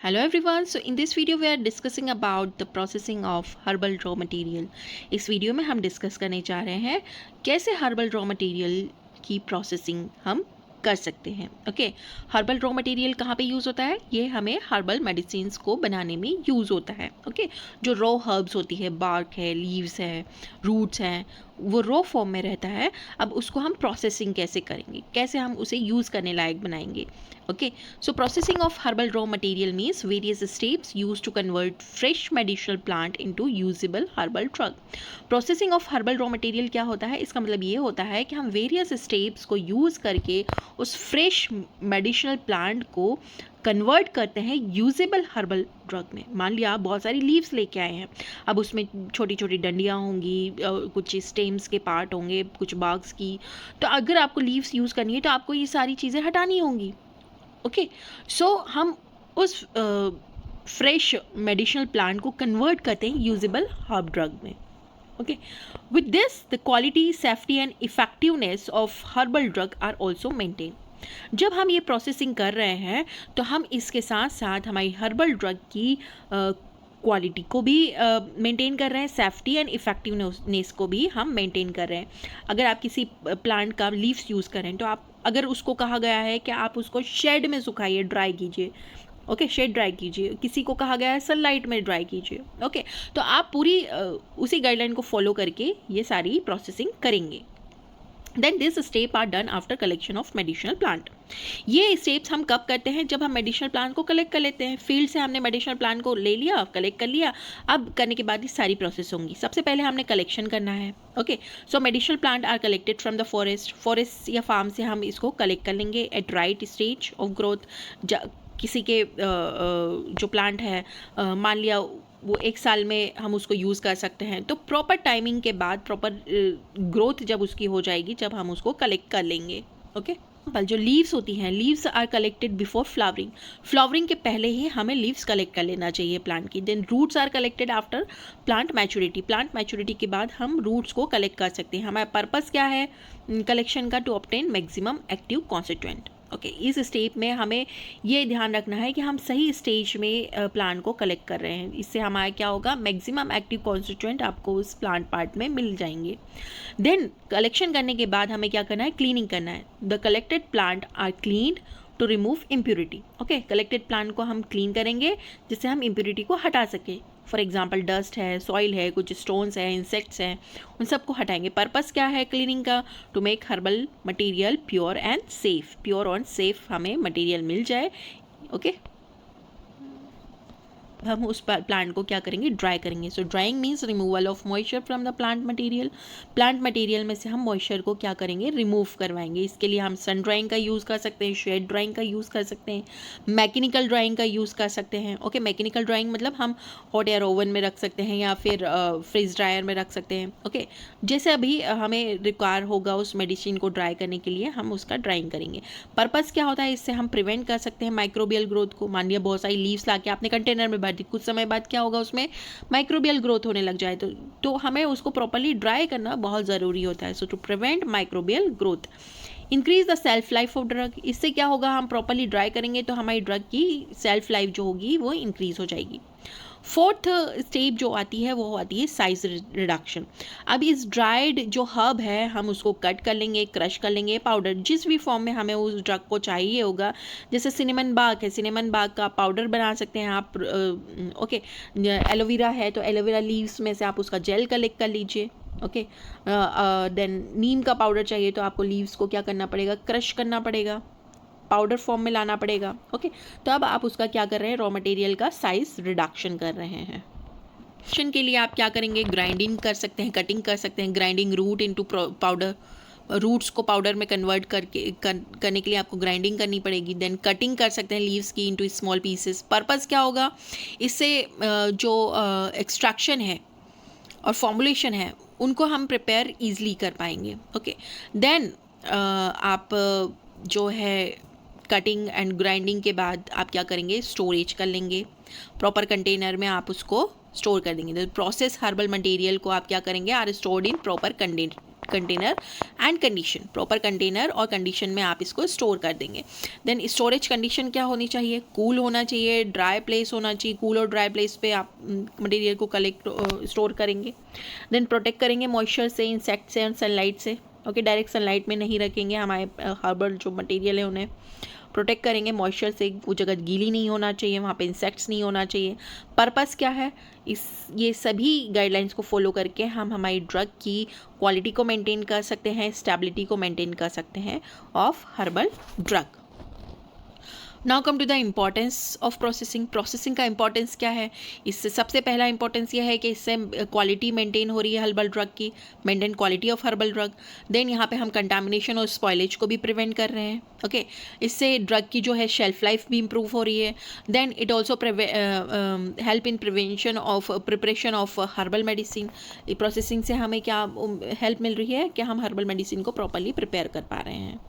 Hello everyone, so in this video we are discussing about the processing of herbal raw material. इस video में हम discuss करने जा रहे हैं कैसे हर्बल रॉ मटेरियल की प्रोसेसिंग हम कर सकते हैं। ओके, हर्बल रॉ मटेरियल कहाँ पे यूज़ होता है? ये हमें हर्बल मेडिसिन्स को बनाने में यूज़ होता है। ओके, जो रॉ हर्ब्स होती है, बार्क है, लीव्स है, रूट्स हैं, वो रॉ फॉर्म में रहता है। अब उसको हम प्रोसेसिंग कैसे करेंगे, कैसे हम उसे यूज़ करने लायक बनाएंगे। Okay, so processing of herbal raw material means various steps used to convert fresh medicinal plant into usable herbal drug. Processing of herbal raw material क्या होता है? इसका मतलब ये होता है कि हम various steps को यूज़ करके उस fresh medicinal plant को कन्वर्ट करते हैं यूजेबल हर्बल ड्रग में। मान लिया आप बहुत सारी लीव्स लेके आए हैं, अब उसमें छोटी छोटी डंडियाँ होंगी, कुछ स्टेम्स के पार्ट होंगे, कुछ बाग्स की, तो अगर आपको लीव्स यूज़ करनी है तो आपको ये सारी चीज़ें हटानी होंगी। ओके, सो हम उस फ्रेश मेडिसिनल प्लांट को कन्वर्ट करते हैं यूजेबल हर्ब ड्रग में। Okay, with this the quality, safety and effectiveness of herbal drug are also maintain. जब हम ये प्रोसेसिंग कर रहे हैं तो हम इसके साथ साथ हमारी हर्बल ड्रग की क्वालिटी को भी मेंटेन कर रहे हैं, सेफ्टी एंड इफेक्टिवनेस को भी हम मेंटेन कर रहे हैं। अगर आप किसी प्लांट का लीव्स यूज़ करें तो आप, अगर उसको कहा गया है कि आप उसको शेड में सुखाइए, ड्राई कीजिए, ओके, शेड ड्राई कीजिए, किसी को कहा गया है सनलाइट में ड्राई कीजिए, ओके, तो आप पूरी उसी गाइडलाइन को फॉलो करके ये सारी प्रोसेसिंग करेंगे। Then this step are done after collection of medicinal plant. ये स्टेप्स हम कब करते हैं? जब हम मेडिसिनल प्लांट को कलेक्ट कर लेते हैं। फील्ड से हमने मेडिसिनल प्लांट को ले लिया, कलेक्ट कर लिया, अब करने के बाद ये सारी प्रोसेस होंगी। सबसे पहले हमने कलेक्शन करना है। Okay, so medicinal plant are collected from the forest या फार्म से हम इसको कलेक्ट कर लेंगे at right stage of growth. किसी के जो प्लांट है, मान लिया वो 1 साल में हम उसको यूज़ कर सकते हैं, तो प्रॉपर टाइमिंग के बाद, प्रॉपर ग्रोथ जब उसकी हो जाएगी, जब हम उसको कलेक्ट कर लेंगे। ओके, जो लीव्स होती हैं, leaves are collected before flowering. Flowering के पहले ही हमें लीव्स कलेक्ट कर लेना चाहिए प्लांट की। Then roots are collected after plant maturity. Plant maturity के बाद हम रूट्स को कलेक्ट कर सकते हैं। हमारा पर्पस क्या है कलेक्शन का? To obtain maximum active constituent. Okay, इस स्टेप में हमें ये ध्यान रखना है कि हम सही स्टेज में प्लांट को कलेक्ट कर रहे हैं। इससे हमारा क्या होगा? मैक्सिमम एक्टिव कॉन्स्टिट्यूएंट आपको उस प्लांट पार्ट में मिल जाएंगे। देन कलेक्शन करने के बाद हमें क्या करना है? क्लीनिंग करना है। The collected plant are cleaned to remove impurity. Okay, collected plant को हम क्लीन करेंगे जिससे हम इम्प्योरिटी को हटा सकें। फॉर एग्जाम्पल डस्ट है, सॉइल है, कुछ स्टोन्स हैं, इंसेक्ट्स हैं, उन सबको हटाएंगे। पर्पस क्या है क्लीनिंग का? To make herbal material pure and safe. Pure और सेफ हमें मटेरियल मिल जाए। ओके, हम उस प्लांट को क्या करेंगे? ड्राई करेंगे। सो drawing means removal of moisture from the plant material. Plant material में से हम मॉइस्चर को क्या करेंगे? रिमूव करवाएंगे। इसके लिए हम सन ड्राइंग का यूज़ कर सकते हैं, शेड ड्राइंग का यूज़ कर सकते हैं, मैकेनिकल ड्राइंग का यूज़ कर सकते हैं। ओके, मैकेनिकल ड्राइंग मतलब हम हॉट एयर ओवन में रख सकते हैं या फिर फ्रीज ड्रायर में रख सकते हैं। ओके, जैसे अभी हमें रिक्वायर होगा उस मेडिसिन को ड्राई करने के लिए, हम उसका ड्राइंग करेंगे। पर्पस क्या होता है? इससे हम प्रिवेंट कर सकते हैं माइक्रोबियल ग्रोथ को। मान लिया बहुत सारी लीव्स ला के आपने कंटेनर में भर दी, कुछ समय बाद क्या होगा? उसमें माइक्रोबियल ग्रोथ होने लग जाए, तो हमें उसको प्रॉपर्ली ड्राई करना बहुत ज़रूरी होता है। So to prevent microbial growth, increase the shelf life of drug. इससे क्या होगा? हम प्रॉपर्ली ड्राई करेंगे तो हमारी ड्रग की सेल्फ लाइफ जो होगी वो इंक्रीज हो जाएगी। फोर्थ स्टेप जो आती है वो आती है साइज रिडक्शन। अब इस ड्राइड जो हर्ब है हम उसको कट कर लेंगे, क्रश कर लेंगे, पाउडर जिस भी फॉर्म में हमें उस ड्रग को चाहिए होगा। जैसे सिनेमन बाग है, सिनेमन बाग का पाउडर बना सकते हैं आप। ओके, एलोवेरा है तो एलोवेरा लीव्स में से आप उसका जेल कलेक्ट कर लीजिए। ओके, देन नीम का पाउडर चाहिए तो आपको लीव्स को क्या करना पड़ेगा? क्रश करना पड़ेगा, पाउडर फॉर्म में लाना पड़ेगा। ओके, तो अब आप उसका क्या कर रहे हैं? रॉ मटेरियल का साइज रिडक्शन कर रहे हैं। रिडक्शन के लिए आप क्या करेंगे? ग्राइंडिंग कर सकते हैं, कटिंग कर सकते हैं। Grinding root into powder, roots को पाउडर में कन्वर्ट करने के लिए आपको ग्राइंडिंग करनी पड़ेगी। देन कटिंग कर सकते हैं लीव्स की इनटू स्मॉल पीसेस। पर्पस क्या होगा? इससे जो एक्सट्रैक्शन है और फॉर्मुलेशन है उनको हम प्रिपेयर ईजिली कर पाएंगे। ओके, देन आप जो है कटिंग एंड ग्राइंडिंग के बाद आप क्या करेंगे? स्टोरेज कर लेंगे, प्रॉपर कंटेनर में आप उसको स्टोर कर देंगे। तो प्रोसेस हर्बल मटेरियल को आप क्या करेंगे? Are stored in proper container and condition, proper container और कंडीशन में आप इसको स्टोर कर देंगे। देन स्टोरेज कंडीशन क्या होनी चाहिए, कूल होना चाहिए, ड्राई प्लेस होना चाहिए, कूल और ड्राई प्लेस पे आप मटेरियल को कलेक्ट स्टोर करेंगे। देन प्रोटेक्ट करेंगे मॉइस्चर से, इंसेक्ट से और सनलाइट से। ओके, डायरेक्ट सनलाइट में नहीं रखेंगे, हमारे हर्बल जो मटेरियल है उन्हें प्रोटेक्ट करेंगे मॉइस्चर से, वो जगह गीली नहीं होना चाहिए, वहाँ पे इंसेक्ट्स नहीं होना चाहिए। पर्पस क्या है, ये सभी गाइडलाइंस को फॉलो करके हम हमारी ड्रग की क्वालिटी को मेंटेन कर सकते हैं, स्टेबिलिटी को मेंटेन कर सकते हैं of herbal drug. Now come to the importance of processing. Processing का इंपॉर्टेंस क्या है, इससे सबसे पहला इंपॉर्टेंस यह है कि इससे क्वालिटी मेंटेन हो रही है हर्बल ड्रग की, maintain quality of herbal drug. Then यहाँ पे हम कंटामिनेशन और स्पॉइलेज को भी प्रिवेंट कर रहे हैं। ओके, इससे ड्रग की जो है शेल्फ लाइफ भी इंप्रूव हो रही है। Then it also help in prevention of preparation of herbal medicine. Processing से हमें क्या हेल्प मिल रही है कि हम हर्बल मेडिसिन को प्रॉपरली प्रिपेयर कर पा रहे हैं।